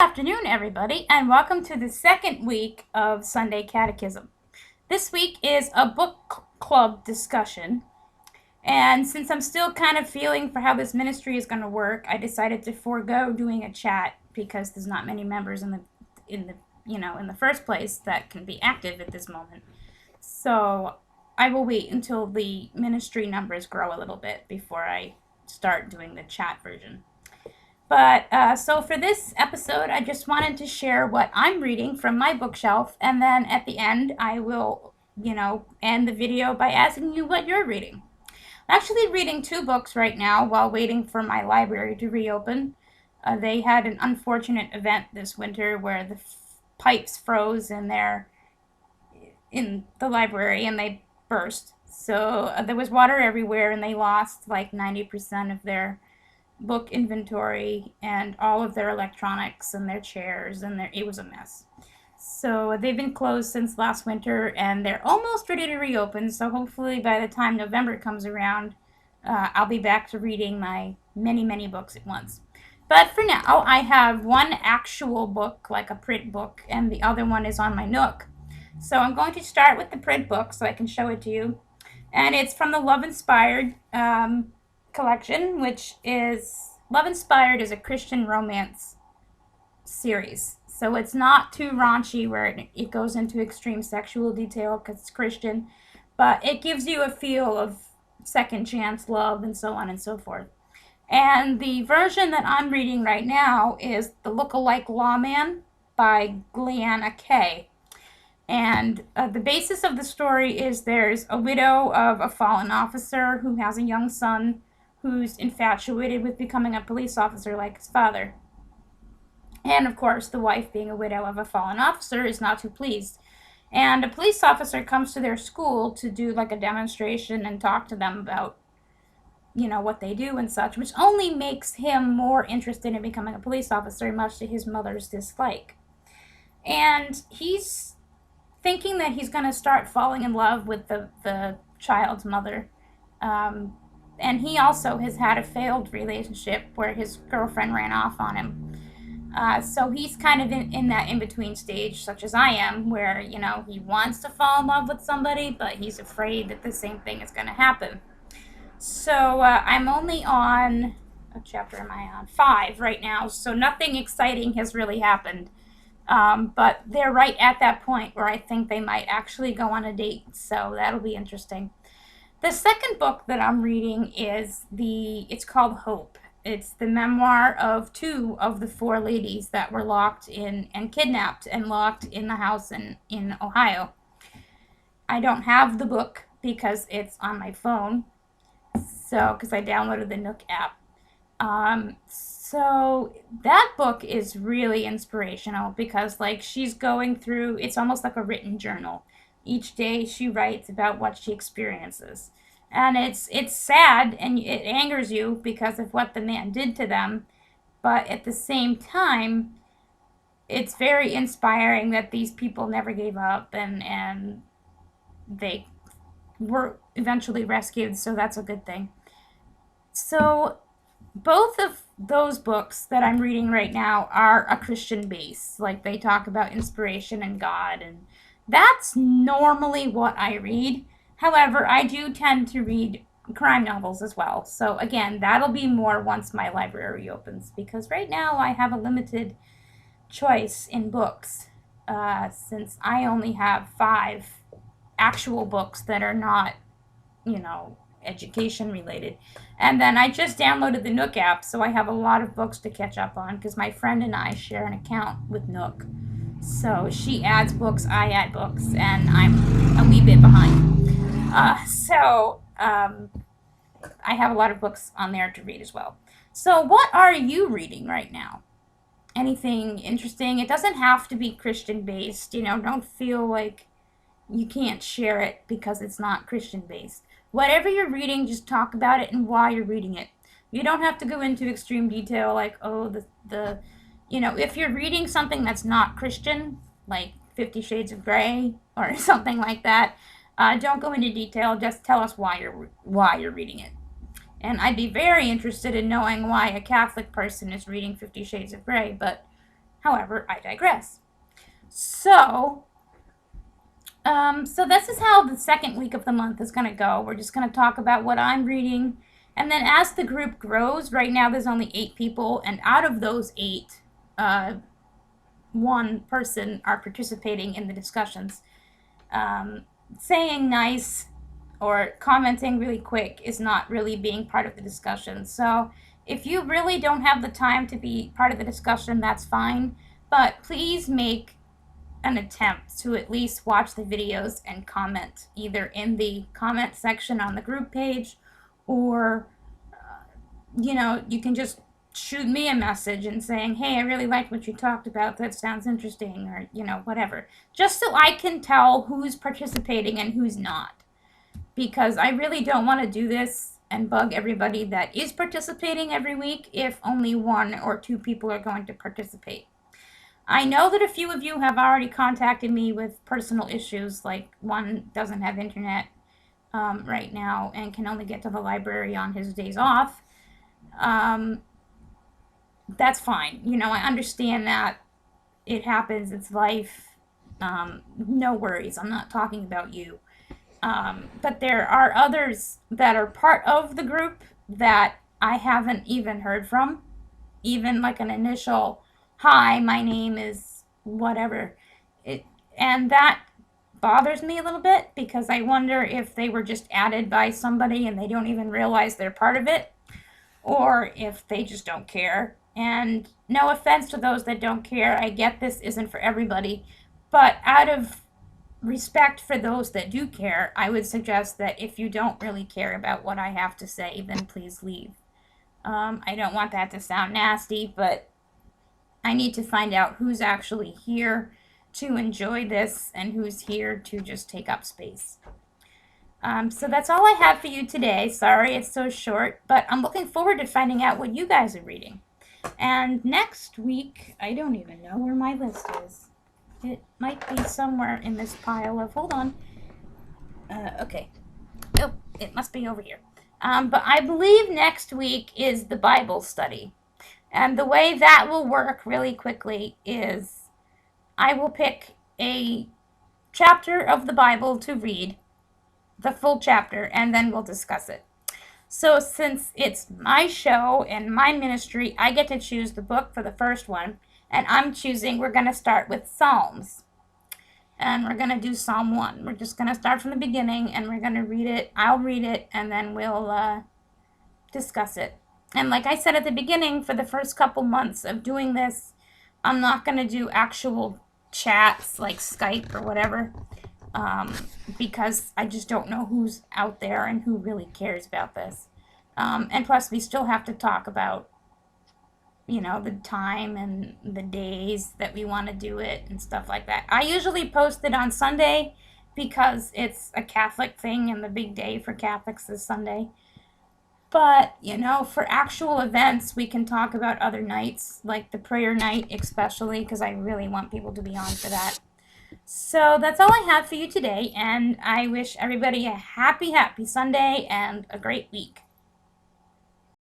Afternoon, everybody, and welcome to the second week of Sunday Catechism. This week is a book club discussion, and since I'm still kind of feeling for how this ministry is going to work, I decided to forego doing a chat because there's not many members in the first place that can be active at this moment. So I will wait until the ministry numbers grow a little bit before I start doing the chat version. So for this episode, I just wanted to share what I'm reading from my bookshelf, and then at the end, I will, end the video by asking you what you're reading. I'm actually reading two books right now while waiting for my library to reopen. They had an unfortunate event this winter where the pipes froze in the library and they burst. So there was water everywhere, and they lost like 90% of their book inventory and all of their electronics and their chairs, and it was a mess. So they've been closed since last winter, and they're almost ready to reopen. So hopefully by the time November comes around, I'll be back to reading my many books at once. But for now, I have one actual book, like a print book, and the other one is on my Nook. So I'm going to start with the print book so I can show it to you. And it's from the Love Inspired collection, which is Love Inspired is a Christian romance series. So it's not too raunchy where it goes into extreme sexual detail because it's Christian, but it gives you a feel of second chance love and so on and so forth. And the version that I'm reading right now is The Lookalike Lawman by Gleanna Kay. And the basis of the story is there's a widow of a fallen officer who has a young son who's infatuated with becoming a police officer like his father. And of course, the wife, being a widow of a fallen officer, is not too pleased. And a police officer comes to their school to do like a demonstration and talk to them about, what they do and such, which only makes him more interested in becoming a police officer, much to his mother's dislike. And he's thinking that he's going to start falling in love with the child's mother. And he also has had a failed relationship where his girlfriend ran off on him. So he's kind of in that in-between stage, such as I am, where, he wants to fall in love with somebody, but he's afraid that the same thing is going to happen. So I'm only on, what chapter am I on? 5 right now, so nothing exciting has really happened. But they're right at that point where I think they might actually go on a date, so that'll be interesting. The second book that I'm reading it's called Hope. It's the memoir of 2 of the 4 ladies that were locked in and kidnapped and locked in the house in Ohio. I don't have the book because it's on my phone, because I downloaded the Nook app. So that book is really inspirational because she's going through, it's almost like a written journal. Each day she writes about what she experiences. And it's sad and it angers you because of what the man did to them. But at the same time, it's very inspiring that these people never gave up and they were eventually rescued, so that's a good thing. So both of those books that I'm reading right now are a Christian base. They talk about inspiration and God, and that's normally what I read. However, I do tend to read crime novels as well. So again, that'll be more once my library opens, because right now I have a limited choice in books, since I only have 5 actual books that are not, education related. And then I just downloaded the Nook app, so I have a lot of books to catch up on because my friend and I share an account with Nook. So she adds books, I add books, and I'm a wee bit behind. I have a lot of books on there to read as well. So what are you reading right now? Anything interesting? It doesn't have to be Christian based. Don't feel like you can't share it because it's not Christian based. Whatever you're reading, just talk about it and why you're reading it. You don't have to go into extreme detail like, if you're reading something that's not Christian, like 50 Shades of Grey or something like that, don't go into detail. Just tell us why you're reading it. And I'd be very interested in knowing why a Catholic person is reading 50 Shades of Grey, but However, I digress. So, so this is how the second week of the month is going to go. We're just going to talk about what I'm reading. And then as the group grows, right now there's only 8 people. And out of those 8, one person are participating in the discussions. Saying nice or commenting really quick is not really being part of the discussion. So if you really don't have the time to be part of the discussion, that's fine. But please make an attempt to at least watch the videos and comment either in the comment section on the group page, or you can just shoot me a message and saying, hey, I really liked what you talked about, that sounds interesting, or whatever, just so I can tell who's participating and who's not, because I really don't want to do this and bug everybody that is participating every week if only 1 or 2 people are going to participate. I know that a few of you have already contacted me with personal issues, like one doesn't have internet right now and can only get to the library on his days off. That's fine. I understand that. It happens. It's life. No worries. I'm not talking about you. But there are others that are part of the group that I haven't even heard from. Even like an initial, hi, my name is whatever. And that bothers me a little bit, because I wonder if they were just added by somebody and they don't even realize they're part of it, or if they just don't care. And no offense to those that don't care, I get this isn't for everybody, but out of respect for those that do care, I would suggest that if you don't really care about what I have to say, then please leave. I don't want that to sound nasty, but I need to find out who's actually here to enjoy this and who's here to just take up space. So that's all I have for you today. Sorry it's so short, but I'm looking forward to finding out what you guys are reading. And next week, I don't even know where my list is. It might be somewhere in this pile of, hold on. Okay. Oh, it must be over here. But I believe next week is the Bible study. And the way that will work really quickly is I will pick a chapter of the Bible to read, the full chapter, and then we'll discuss it. So since it's my show and my ministry, I get to choose the book for the first one. And we're going to start with Psalms. And we're going to do Psalm 1. We're just going to start from the beginning and we're going to read it. I'll read it and then we'll discuss it. And like I said at the beginning, for the first couple months of doing this, I'm not going to do actual chats like Skype or whatever. Because I just don't know who's out there and who really cares about this. And plus, we still have to talk about, the time and the days that we want to do it and stuff like that. I usually post it on Sunday because it's a Catholic thing and the big day for Catholics is Sunday. But, for actual events, we can talk about other nights, like the prayer night especially, because I really want people to be on for that. So that's all I have for you today, and I wish everybody a happy Sunday and a great week.